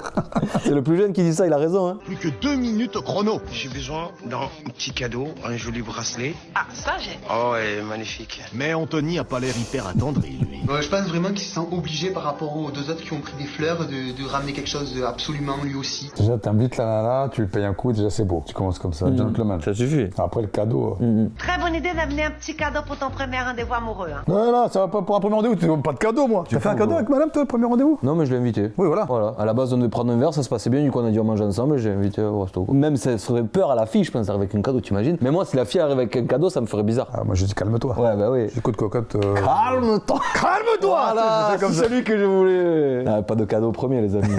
C'est le plus jeune qui dit ça, il a raison, hein. Plus que 2 minutes au chrono. J'ai besoin d'un petit cadeau, un joli bracelet. Ah, ça, j'ai. Oh, ouais, magnifique. Mais Anthony a pas l'air hyper attendri, lui. Je pense vraiment qu'il se sent obligé par rapport aux deux autres qui ont pris des fleurs de ramener quelque chose de absolument lui aussi. Déjà, t'invites là, tu lui payes un coup, déjà c'est beau. Tu commences comme ça, gentleman. Ça suffit. Après le cadeau. Très beau bonne idée d'amener un petit cadeau pour ton premier rendez-vous amoureux. Hein. Non, ça va pas pour un premier rendez-vous, tu veux pas de cadeau, moi. Tu as fait un cadeau avec madame, toi, le premier rendez-vous? Non, mais je l'ai invité. Oui, voilà. Voilà. À la base, on devait prendre un verre, ça se passait bien, du coup, on a dû en manger ensemble, j'ai invité au resto. Même ça ferait peur à la fille, je pense, d'arriver avec un cadeau, t'imagines? Mais moi, si la fille arrive avec un cadeau, ça me ferait bizarre. Ah, moi, je dis calme-toi. Ouais, bah oui. J'écoute cocotte. Calme-toi! Calme-toi! Voilà, C'est comme c'est ça. celui que je voulais. Ah, pas de cadeau au premier, les amis.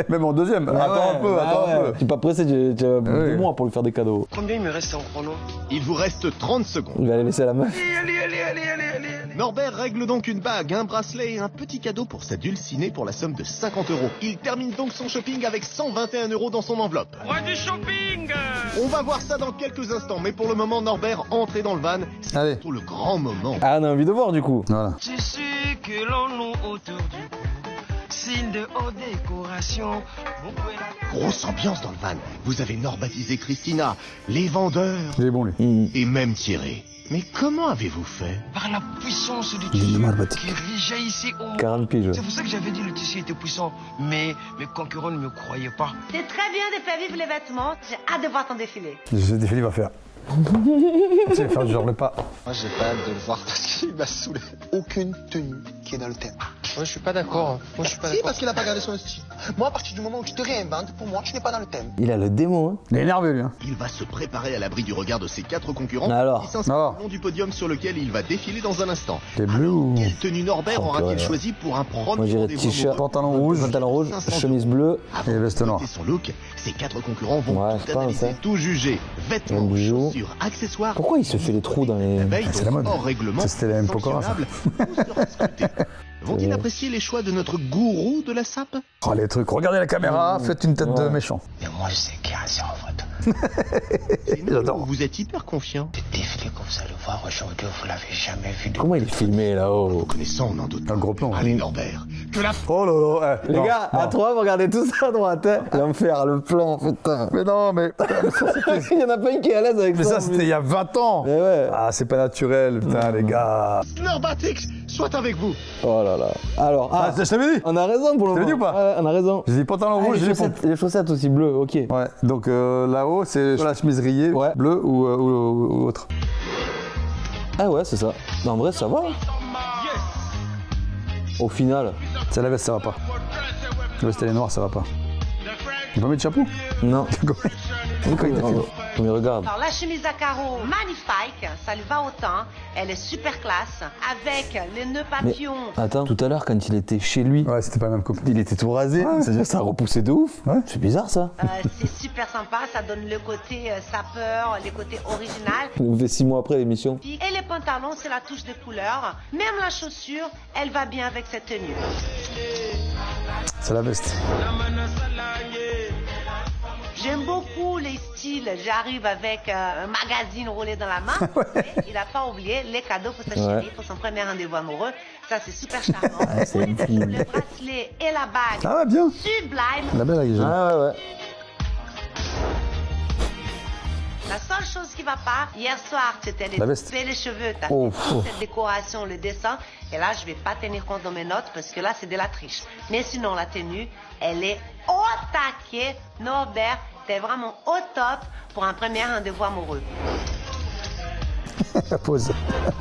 Même en deuxième. Attends un peu, attends un peu. Tu es pas pressé, tu as 2 mois pour lui faire des cadeaux. Combien il me reste en chrono? Il vous reste 30 secondes. Il va aller laisser à la meuf. Allez. Norbert règle donc une bague, un bracelet et un petit cadeau pour sa dulcinée pour la somme de 50 €. Il termine donc son shopping avec 121 € dans son enveloppe. Roi du shopping. On va voir ça dans quelques instants, mais pour le moment, Norbert entre dans le van. C'est Allez. surtout le grand moment. Ah, on a envie de voir, du coup. Voilà. Tissu que l'on noue autour du cou, signe de haute décoration. Vous pouvez la... Grosse ambiance dans le van. Vous avez baptisé Christina, les vendeurs Il est bon, lui. et même Thierry. Mais comment avez-vous fait? Par la puissance du Il est tissu mathématique. qui jaillissait au monde. 40 piges. C'est pour ça que j'avais dit le tissu était puissant. Mais mes concurrents ne me croyaient pas. C'est très bien de faire vivre les vêtements. J'ai hâte de voir ton défilé. Ce défilé va faire. Tu vas faire genre le pas. Moi, j'ai pas hâte de le voir parce qu'il m'a saoulé. Aucune tenue qui est dans le thème. Moi, je suis pas d'accord. Moi, je suis pas Si, d'accord. parce qu'il a pas gardé son style. Moi, à partir du moment où tu te réinventes, pour moi, tu n'es pas dans le thème. Il a le démon, hein. Il est énervé, lui. Hein. Il va se préparer à l'abri du regard de ses 4 concurrents. Alors. Qui s'inscrivent le long du podium sur lequel il va défiler dans un instant. T'es bleu ou. Quelle tenue Norbert Oh, aura-t-il purée. choisi pour un premier Moi, j'irais rendez-vous t-shirt, amoureux? Pantalon rouge, chemise bleue. Avant et de veste noire. noter son look, ces 4 concurrents vont Ouais, tout je pense, analyser, hein. tout juger. Vêtements, Un bijou. chaussures, accessoires. Pourquoi il se fait les trous dans les... Abeilles, c'est la donc mode. hors règlement, Ça, c'était la même Pokora, ça. sanctionnable, tout sera scruté. Vont-ils apprécier les choix de notre gourou de la sape? Oh, les trucs. Regardez la caméra, faites une tête de méchant. Mais moi, je sais qu'il y a un zéro vote. J'adore. Vous êtes hyper confiant. Le défilé que vous allez voir aujourd'hui, vous l'avez jamais vu de... Comment il est filmé, là-haut? Connaissant, on n'en doute pas. Un gros plan. Allez, Norbert. Que la... Oh là là. Les non, gars, non. à 3, vous regardez tout ça à droite, hein. L'enfer, le plan, putain. Mais non, mais. Il y en a pas une qui est à l'aise avec Mais ça. ça, c'était il y a 20 ans. Mais ouais. Ah, c'est pas naturel, putain, les gars. Norbatix soit avec vous. Oh là là. Alors, Ah, je t'avais dit. on a raison pour le Je t'avais dit moment. ou pas? Ouais, on a raison. J'ai dit pantalon rouge, j'ai dit pompe. Les chaussettes aussi bleues, ok. Ouais, donc là-haut, c'est la chemise rayée, Ouais. bleue ou autre. Ah ouais, c'est ça. Mais en vrai, ça va. Au final. C'est la veste, ça va pas. La veste, elle est noire, ça va pas. Il pas mis de chapeau? Non. Pourquoi il t'a fait? Mais regarde. Alors la chemise à carreaux, magnifique, ça lui va autant. Elle est super classe, avec les nœuds Mais papillons. attends, tout à l'heure, quand il était chez lui, Ouais, c'était pas la même coupe. il était tout rasé. Ouais. C'est-à-dire que ça a repoussé de ouf. Ouais. C'est bizarre, ça. C'est super sympa, ça donne le côté sapeur, le côté original. On fait 6 mois après l'émission. Et les pantalons, c'est la touche de couleur. Même la chaussure, elle va bien avec cette tenue. C'est la veste. J'aime beaucoup les styles. J'arrive avec un magazine roulé dans la main. Mais il n'a pas oublié les cadeaux pour sa chérie, pour son premier rendez-vous amoureux. Ça, c'est super charmant. c'est Le bracelet et la bague. Ah ouais, bien. Sublime. La belle avec Ah ouais. La seule chose qui va pas, hier soir, c'était La veste. les cheveux. T'as Oh, fait toute cette décoration, le dessin. Et là, je vais pas tenir compte de mes notes parce que là, c'est de la triche. Mais sinon, la tenue, elle est au taquet. Norbert, t'es vraiment au top pour un premier rendez-vous amoureux. La pause.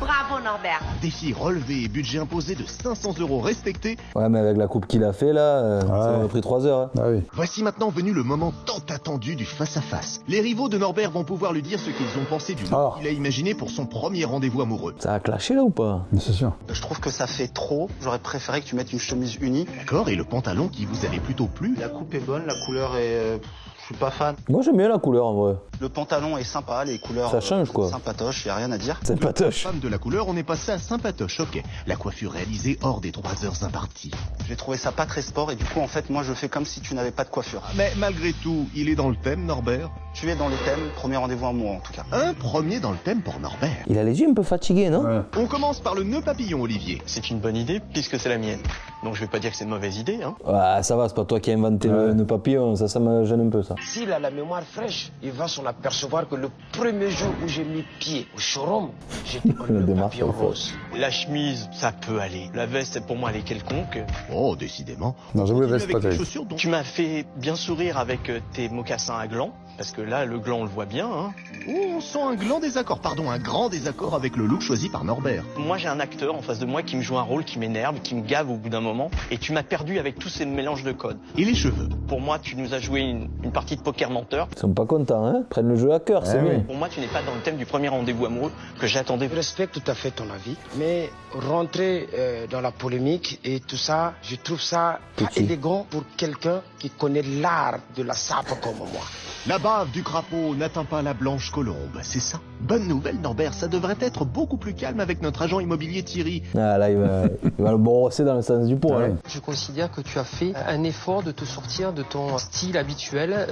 Bravo, Norbert. Défi relevé et budget imposé de 500 € respecté. Ouais, mais avec la coupe qu'il a fait là, ça m'a pris 3 heures. Hein. Ah oui. Voici maintenant venu le moment tant attendu du face-à-face. Les rivaux de Norbert vont pouvoir lui dire ce qu'ils ont pensé du look qu'il a imaginé pour son premier rendez-vous amoureux. Ça a clashé là ou pas? C'est sûr. Je trouve que ça fait trop. J'aurais préféré que tu mettes une chemise unie. D'accord, et le pantalon qui vous avait plutôt plu? La coupe est bonne, la couleur est... je suis pas fan. Moi j'aime bien la couleur en vrai. Le pantalon est sympa, les couleurs... Ça change, quoi. Sympatoche, y a rien à dire. C'est patoche. Femme de la couleur, on est passé à sympatoche, ok. La coiffure réalisée hors des 3 heures imparties. J'ai trouvé ça pas très sport et du coup, en fait, moi, je fais comme si tu n'avais pas de coiffure. Mais malgré tout, il est dans le thème, Norbert. Tu es dans le thème, premier rendez-vous amoureux en tout cas. Un premier dans le thème pour Norbert. Il a les yeux un peu fatigués, non? Ouais. On commence par le nœud papillon, Olivier. C'est une bonne idée puisque c'est la mienne. Donc je vais pas dire que c'est une mauvaise idée, hein. Ouais, ça va, c'est pas toi qui as inventé le papillon, ça me gêne un peu ça. S'il a la mémoire fraîche, il va s'en m'apercevoir que le premier jour où j'ai mis pied au showroom, j'étais en le papillon rose. La chemise, ça peut aller. La veste, pour moi, elle est quelconque. Oh, décidément. Non, j'avoue, la veste, pas terrible. Tu m'as fait bien sourire avec tes mocassins à gland. Parce que là, le gland, on le voit bien. Hein. Oh, on sent un grand désaccord avec le look choisi par Norbert. Moi, j'ai un acteur en face de moi qui me joue un rôle qui m'énerve, qui me gave au bout d'un moment. Et tu m'as perdu avec tous ces mélanges de codes. Et les cheveux? Pour moi, tu nous as joué une partie de poker menteur. Ils sont pas contents, hein. Prennent le jeu à cœur, c'est bien. Pour moi, tu n'es pas dans le thème du premier rendez-vous amoureux que j'attendais. Je respecte tout à fait ton avis, mais rentrer dans la polémique et tout ça, je trouve ça pas élégant pour quelqu'un qui connaît l'art de la sape comme moi. La bave du crapaud n'atteint pas la blanche colombe, c'est ça? Bonne nouvelle, Norbert, ça devrait être beaucoup plus calme avec notre agent immobilier Thierry. Ah là, il va le brosser dans le sens du poil. Hein. Je considère que tu as fait un effort de te sortir de ton style habituel.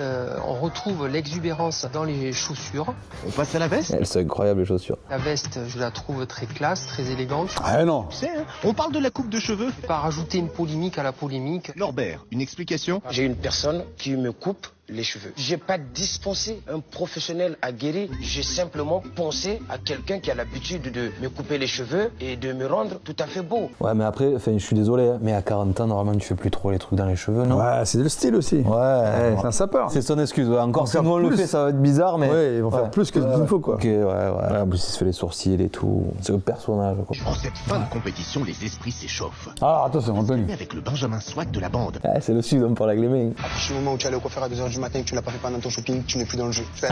On retrouve l'exubérance dans les chaussures. On passe à la veste? Elles sont incroyables, les chaussures. La veste, je la trouve très classe, très élégante. Ah non. Tu sais, hein, on parle de la coupe de cheveux. Pas rajouter une polémique à la polémique. Norbert, une explication? J'ai une personne qui me coupe les cheveux. J'ai pas dispensé un professionnel aguerri, j'ai simplement pensé à quelqu'un qui a l'habitude de me couper les cheveux et de me rendre tout à fait beau. Ouais, mais après, je suis désolé, hein, mais à 40 ans, normalement, tu fais plus trop les trucs dans les cheveux, non? Ouais, c'est le style aussi. Ouais, c'est un sapeur. C'est son excuse. Ouais. Encore si nous on le plus. fait, ça va être bizarre, mais. Ouais, ils vont faire plus que ce qu'il faut, quoi. Ok, ouais. En plus, il se fait les sourcils et tout. C'est le personnage, quoi. En cette fin de compétition, les esprits s'échauffent. Ah, attention, on peut. Avec le Benjamin Swag de la bande. Ouais, c'est le sud, on parle avec les mains. À partir du moment où tu es allé au coiffeur à 2h du matin et que tu l'as pas fait pendant ton shopping, tu n'es plus dans le jeu. Je vais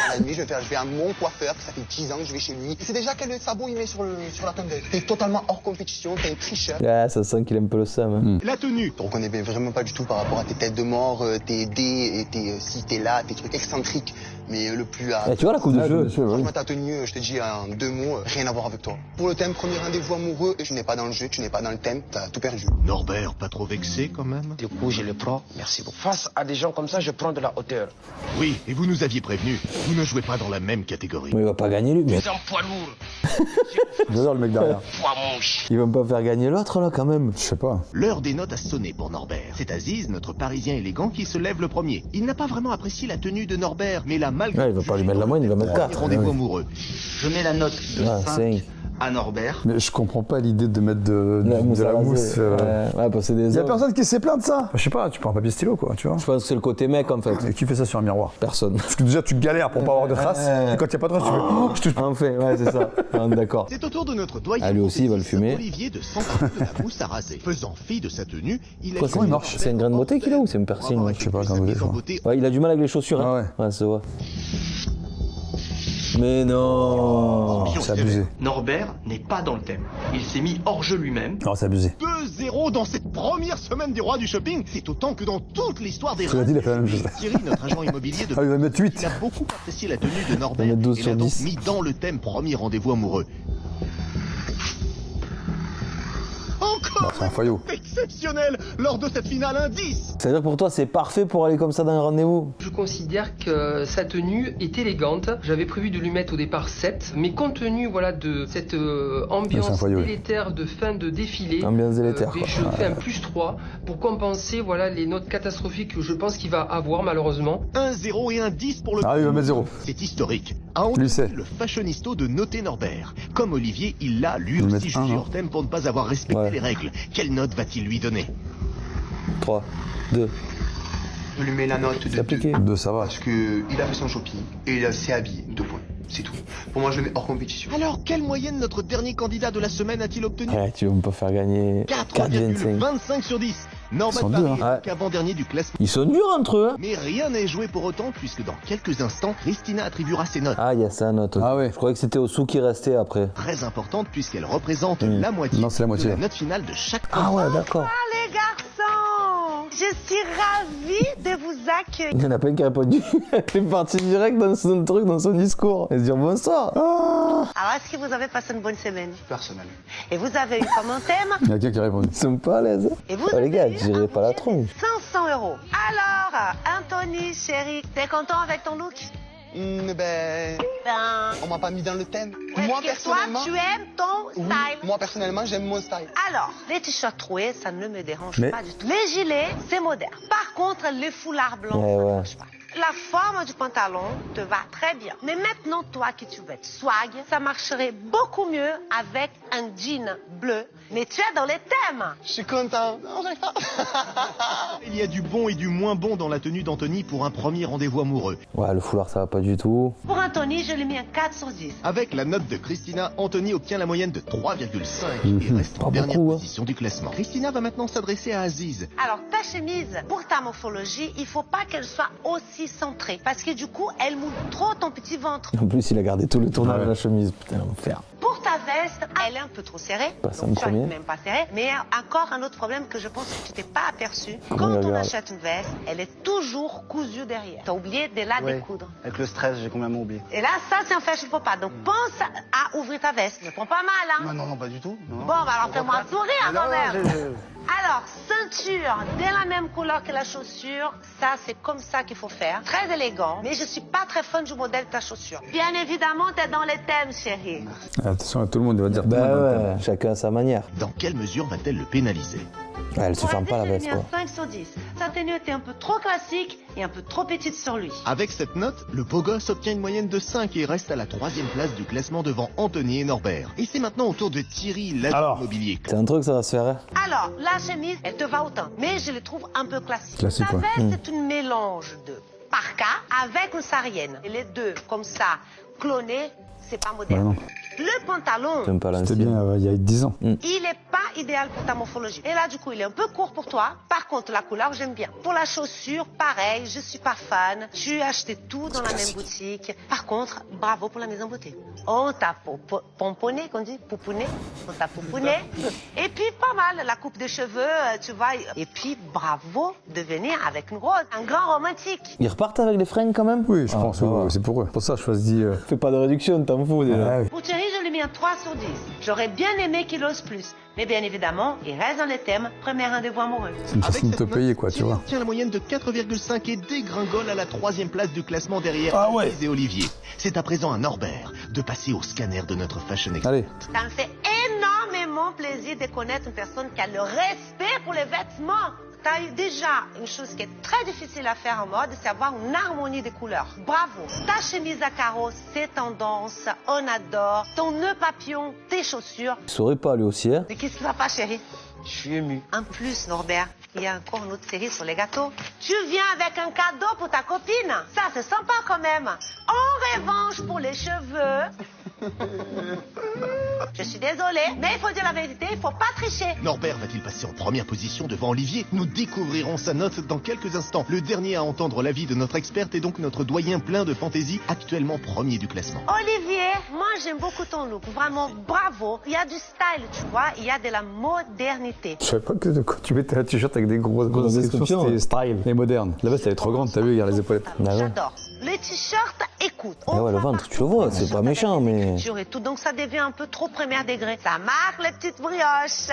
la nuit, je vais à mon coiffeur, ça fait 10 ans que je vais chez lui. C'est déjà quel sabot il met sur la tondeuse. T'es totalement hors compétition, t'es un tricheur. Ouais, ça sent qu'il aime un peu le seum. Hein. La tenue. Tu reconnais vraiment pas du tout par rapport à tes têtes de mort, tes dés, et si t'es là, tes trucs excentriques. Mais le plus à... Tu vois la coupe de cheveux? Franchement, ta tenue, je te dis en 2 mots, rien à voir avec toi. Pour le thème premier rendez-vous amoureux, tu n'es pas dans le jeu, tu n'es pas dans le thème, t'as tout perdu. Norbert, pas trop vexé quand même? Du coup, je le prends, merci beaucoup. Face à des gens comme ça, je prends de la hauteur. Oui, et vous nous aviez prévenu, vous ne jouez pas dans la même catégorie. Mais il va pas gagner lui. Tu es un poids lourd. J'adore le mec derrière. Poids moche. Ils vont pas faire gagner l'autre là quand même. Je sais pas. L'heure des notes a sonné pour Norbert. C'est Aziz, notre Parisien élégant, qui se lève le premier. Il n'a pas vraiment apprécié la tenue de Norbert, mais la malgré... Ouais, il va pas lui mettre la moyenne, il va mettre 4. Rendez-vous amoureux. Je mets la note de 5 à Norbert. Mais je comprends pas l'idée de mettre de la mousse. Ouais, parce que Il y a personne qui s'est plaint de ça. Je sais pas, tu prends un papier stylo, quoi, tu vois. Je pense que c'est le côté mec en fait. Et qui fait ça sur un miroir? Personne. Parce que déjà, tu galères pour pas avoir de traces. Et quand il n'y a pas de traces, tu fais. Oh, je te... En fait, ouais, c'est ça. D'accord. C'est au tour de notre doyen. Ah, lui aussi, il va le fumer. Olivier de s'emparer de la mousse à raser. Faisant fi de sa tenue, il a... Comment il marche? C'est une graine de beauté qu'il a ou c'est une piercing? Je sais pas, graine de beauté. Ouais, il a du mal avec les chaussures. Hein. Ouais, ça va. Mais non, c'est abusé. Norbert n'est pas dans le thème. Il s'est mis hors jeu lui-même. Non, c'est abusé. 2-0 dans cette première semaine du roi du shopping. C'est autant que dans toute l'histoire des races. Il a fait la même chose. Thierry, notre agent immobilier de... Ah, il va mettre 8. Il a beaucoup apprécié la tenue de Norbert. Il va mettre 12 et sur l'a donc 10. mis dans le thème premier rendez-vous amoureux. Encore c'est un faillot. Exceptionnel lors de cette finale, un 10. C'est-à-dire pour toi, c'est parfait pour aller comme ça dans un rendez-vous? Je considère que sa tenue est élégante. J'avais prévu de lui mettre au départ 7, mais compte tenu de cette ambiance délétère de fin de défilé, ambiance délétère, je fais un +3 pour compenser les notes catastrophiques que je pense qu'il va avoir malheureusement. Un 0 et un 10 pour le... Ah, il va mettre 0. C'est historique. A entendu le fashionisto de noter Norbert. Comme Olivier, il l'a lui aussi jugé hors thème pour ne pas avoir respecté les règles. Quelle note va-t-il lui donner? 3, 2. Je lui mets la note de 2. 2, ça va. Parce qu'il a fait son shopping et il s'est habillé. 2 points. C'est tout. Pour moi, je le mets hors compétition. Alors, quelle moyenne notre dernier candidat de la semaine a-t-il obtenu? Ouais, tu vas me pas faire gagner 4,25 sur 10. Norbert Paris, avant-dernier du classement. Ils sont durs entre eux. Hein. Mais rien n'est joué pour autant, puisque dans quelques instants, Christina attribuera ses notes. Ah, il y a sa note. Ah ouais. Je croyais que c'était au sous qui restait après. Très importante, puisqu'elle représente la moitié, de la note finale de chaque candidat. Ah ouais, d'accord. Ah les garçons, je suis ravie de vous accueillir. Il y en a pas une qui a répondu. Elle est partie direct dans son truc, dans son discours. Elle se dit bonsoir. Alors, est-ce que vous avez passé une bonne semaine? Personnel. Et vous avez eu comme un thème? Il y a quelqu'un qui a répondu. Ils sont pas à l'aise. Et vous les gars, j'irai pas la tronche. 500 €. Alors, Anthony, chérie, t'es content avec ton look? On m'a pas mis dans le thème. Moi, personnellement... Toi, tu aimes ton style. Moi, personnellement, j'aime mon style. Alors, les t-shirts troués, ça ne me dérange pas du tout. Les gilets, c'est moderne. Par contre, les foulards blancs, ça ne marche pas. La forme du pantalon te va très bien. Mais maintenant, toi qui tu veux être swag, ça marcherait beaucoup mieux avec un jean bleu. Mais tu es dans les thèmes. Je suis content. Non, j'arrive pas. Il y a du bon et du moins bon dans la tenue d'Anthony pour un premier rendez-vous amoureux. Ouais, le foulard, ça va pas du tout. Pour Anthony, je lui ai mis un 4 sur 10. Avec la note de Christina, Anthony obtient la moyenne de 3,5 et reste en dernière position du classement. Christina va maintenant s'adresser à Aziz. Alors, ta chemise, pour ta morphologie, il faut pas qu'elle soit aussi centrée. Parce que du coup, elle moule trop ton petit ventre. En plus, il a gardé tout le tournage de la chemise. Putain, l'enfer. Pour ta veste, elle est un peu trop serrée. Passe Donc, un tu premier. n'arrives même pas serrée. Mais encore un autre problème que je pense que tu t'es pas aperçu. Quand on achète une veste, elle est toujours cousue derrière. Tu as oublié de la découdre. Avec le stress, j'ai complètement oublié. Et là, ça, c'est un fashion faux pas. Donc, pense à ouvrir ta veste. Ne prends pas mal, hein. Non, pas du tout. Non. Bon, bah alors fais-moi un sourire quand même. Alors, ceinture de la même couleur que la chaussure, ça c'est comme ça qu'il faut faire. Très élégant, mais je suis pas très fan du modèle de ta chaussure. Bien évidemment, t'es dans les thèmes, chérie. Attention, tout le monde va dire. Bah ouais, chacun à sa manière. Dans quelle mesure va-t-elle le pénaliser? Ouais, elle se ferme pas la veste, quoi. 5 sur 10. Sa tenue était un peu trop classique et un peu trop petite sur lui. Avec cette note, le beau gosse obtient une moyenne de 5 et reste à la 3e place du classement devant Anthony et Norbert. Et c'est maintenant au tour de Thierry, l'agent immobilier. C'est un truc, ça va se faire. Hein. Alors, la chemise, elle te va autant, mais je les trouve un peu classiques. Classique, La ouais. veste, c'est une mélange de parka avec une sarienne. Et les deux, comme ça, clonés, c'est pas moderne. Ouais, non. Le pantalon, J'aime pas C'était l'ancien. bien il y a 10 ans. il est pas idéal pour ta morphologie. Et là, du coup, il est un peu court pour toi. Par contre, la couleur, j'aime bien. Pour la chaussure, pareil, je suis pas fan. Tu as acheté tout dans la même boutique. Par contre, bravo pour la maison beauté. On t'a pomponné, qu'on dit, pouponné. On t'a pouponné. Et puis, pas mal, la coupe de cheveux, tu vois. Et puis, bravo de venir avec une rose. Un grand romantique. Ils repartent avec les fringues quand même? Oui, je pense, ça va. c'est pour eux. Pour ça, je choisis. Fais pas de réduction, t'en fous déjà. Ah, oui. Pour Thierry, je lui ai mis un 3 sur 10. J'aurais bien aimé qu'il ose plus. Mais bien évidemment, il reste dans les thèmes. Premier rendez-vous amoureux. C'est une façon de te payer, quoi, tu Thierry vois. obtient la moyenne de 4,5 et dégringole à la 3e place du classement derrière Ah ouais. Aziz et Olivier. C'est à présent à Norbert de passer au scanner de notre fashion expert. Allez. Ça me fait énormément plaisir de connaître une personne qui a le respect pour les vêtements. Tu as eu déjà une chose qui est très difficile à faire en mode, c'est avoir une harmonie des couleurs. Bravo. Ta chemise à carreaux, c'est tendance, on adore. Ton nœud papillon, tes chaussures. Il saurait pas lui aussi, hein. Mais qu'est-ce qui va pas, chérie? Je suis ému. En plus, Norbert, il y a encore une autre série sur les gâteaux. Tu viens avec un cadeau pour ta copine. Ça, c'est sympa quand même. En revanche, pour les cheveux... Je suis désolée, mais il faut dire la vérité, il faut pas tricher. Norbert va-t-il passer en première position devant Olivier? Nous découvrirons sa note dans quelques instants. Le dernier à entendre l'avis de notre experte est donc notre doyen plein de fantaisie, actuellement premier du classement. Olivier, moi j'aime beaucoup ton look, vraiment bravo. Il y a du style, tu vois, il y a de la modernité. Je savais pas que quand tu mettais un t-shirt avec des grosses descriptions, c'était style et moderne. La veste, elle est trop grande, t'as vu, regarde les épaulettes. J'adore. Le t-shirt, écoute. Ah ouais, le ventre, tu le vois, c'est pas méchant, mais. Et tout, donc ça devient un peu trop premier degré. Ça marque les petites brioches.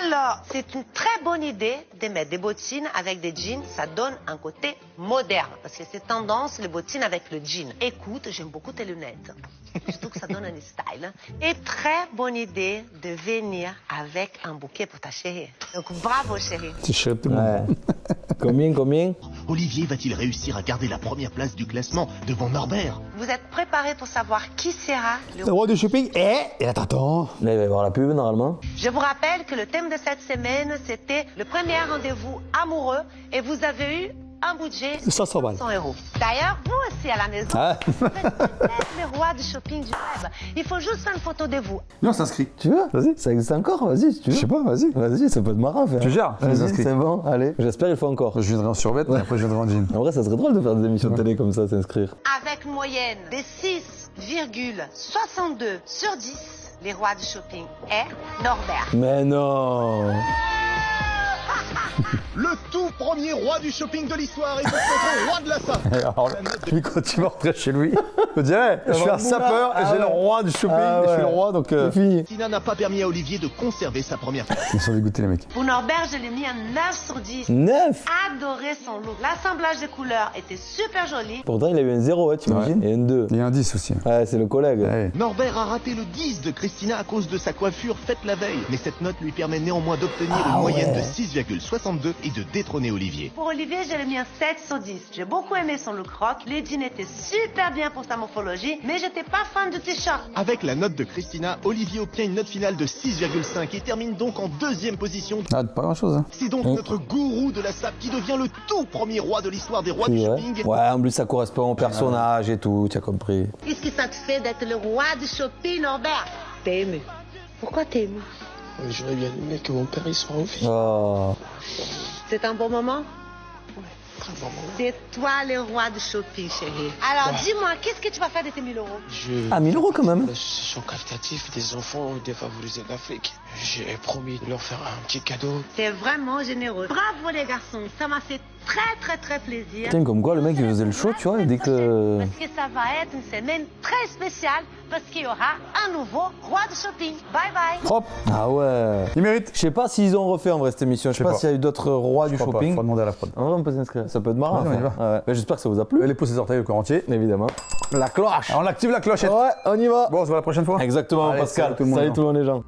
Alors, c'est une très bonne idée de mettre des bottines avec des jeans. Ça donne un côté moderne. Parce que c'est tendance, les bottines avec le jean. Écoute, j'aime beaucoup tes lunettes. Surtout que ça donne un style. Et très bonne idée de venir avec un bouquet pour ta chérie. Donc bravo, chérie. Tu chéris tout le monde. Combien? Olivier va-t-il réussir à garder la première place du classement devant Norbert? Vous êtes préparés pour savoir qui sera Le roi du shopping et attends. Là, il va y avoir la pub normalement. Je vous rappelle que le thème de cette semaine, c'était le premier rendez-vous amoureux et vous avez eu un budget de 500 balles. 100 €. D'ailleurs, vous aussi à la maison, Ah. vous êtes les rois du shopping du web. Il faut juste faire une photo de vous. Non, on s'inscrit. Tu veux? Vas-y. Ça existe encore? Vas-y, si tu veux. Je sais pas, vas-y. Vas-y, ça peut être marrant à faire. Tu gères, je les Vas-y, inscris. c'est bon, allez. J'espère qu'il faut encore. Je viendrai en survêt et après je viendrai en jean. En vrai, ça serait drôle de faire des émissions de télé comme ça, s'inscrire. Avec une moyenne de 6,62 sur 10, les rois du shopping est Norbert. Mais non! Le tout premier roi du shopping de l'histoire et notre roi de la SAP. Alors, lui, quand tu vas rentrer chez lui, je dirais, je suis un sapeur et j'ai le roi du shopping, et je suis le roi, donc. Tina n'a pas permis à Olivier de conserver sa première place. Ils sont dégoûtés, les mecs. Pour Norbert, je l'ai mis un 9 sur 10. 9? Adoré son look. L'assemblage des couleurs était super joli. Pourtant, il a eu un 0, ouais, t'imagines? Et un 2. Il y a un 10 aussi. Ouais, c'est le collègue. Ouais. Norbert a raté le 10 de Christina à cause de sa coiffure faite la veille. Mais cette note lui permet néanmoins d'obtenir une moyenne de 6,70 62 et de détrôner Olivier. Pour Olivier, je l'ai mis un 7 sur 10. J'ai beaucoup aimé son look rock. Les jeans étaient super bien pour sa morphologie, mais j'étais pas fan du t-shirt. Avec la note de Christina, Olivier obtient une note finale de 6,5 et termine donc en deuxième position. Ah, pas grand chose. Hein. C'est donc notre gourou de la SAP qui devient le tout premier roi de l'histoire des rois du shopping. Ouais, en plus ça correspond au personnage et tout, tu as compris. Qu'est-ce que ça te fait d'être le roi du shopping, Norbert? T'es ému. Pourquoi t'es ému? J'aurais bien aimé que mon père il soit en vie. Oh. C'est un bon moment? Très bon moment. C'est toi le roi du shopping, chérie. Alors dis-moi, qu'est-ce que tu vas faire de tes 1000 euros? Ah, 1000 euros quand même. L'association caritative des enfants défavorisés d'Afrique. J'ai promis de leur faire un petit cadeau. T'es vraiment généreux. Bravo les garçons, ça m'a fait très plaisir. Putain, comme quoi le mec il faisait le show, tu vois, et dès que... Parce que ça va être une semaine très spéciale, parce qu'il y aura un nouveau roi du shopping. Bye bye. Propre. Ah ouais. Il mérite. Je sais pas s'ils ont refait en vrai cette émission, je sais pas s'il y a eu d'autres rois du shopping. Faut demander à la prod. En vrai, on peut s'inscrire, ça peut être marrant. Ouais, on y va. Ouais. Mais j'espère que ça vous a plu. Elle pousse ses orteils au corps entier. Évidemment. La cloche. On active la clochette. Ouais, on y va. Bon, on se voit la prochaine fois. Exactement, Allez, Pascal. salut tout le monde. Salut tout le monde les gens.